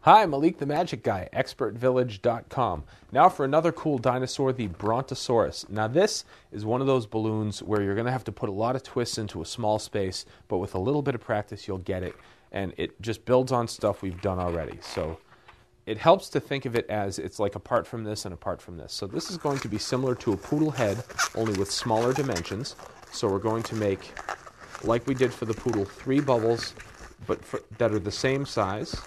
Hi, Malik the Magic Guy, expertvillage.com. Now for another cool dinosaur, the Brontosaurus. Now this is one of those balloons where you're going to have to put a lot of twists into a small space, but with a little bit of practice you'll get it, and it just builds on stuff we've done already. So it helps to think of it as it's like apart from this and apart from this. So this is going to be similar to a poodle head, only with smaller dimensions. So we're going to make, like we did for the poodle, 3 bubbles but that are the same size.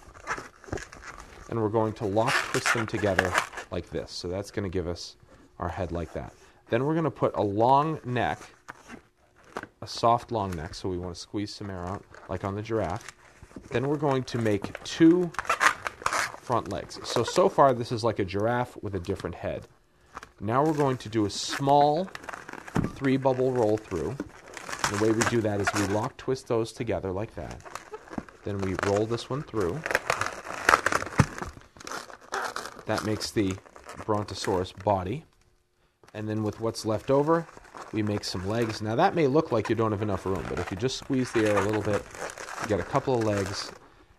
And we're going to lock twist them together like this. So that's going to give us our head like that. Then we're going to put a long neck, a soft long neck, so we want to squeeze some air out, like on the giraffe. Then we're going to make 2 front legs. So far this is like a giraffe with a different head. Now we're going to do a small 3-bubble roll through. And the way we do that is we lock twist those together like that. Then we roll this one through. That makes the Brontosaurus body. And then with what's left over, we make some legs. Now that may look like you don't have enough room, but if you just squeeze the air a little bit, you get a couple of legs.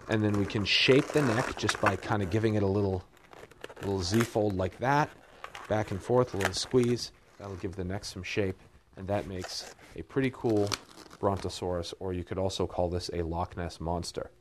And then we can shape the neck just by kind of giving it a little Z-fold like that. Back and forth, a little squeeze. That'll give the neck some shape. And that makes a pretty cool Brontosaurus, or you could also call this a Loch Ness Monster.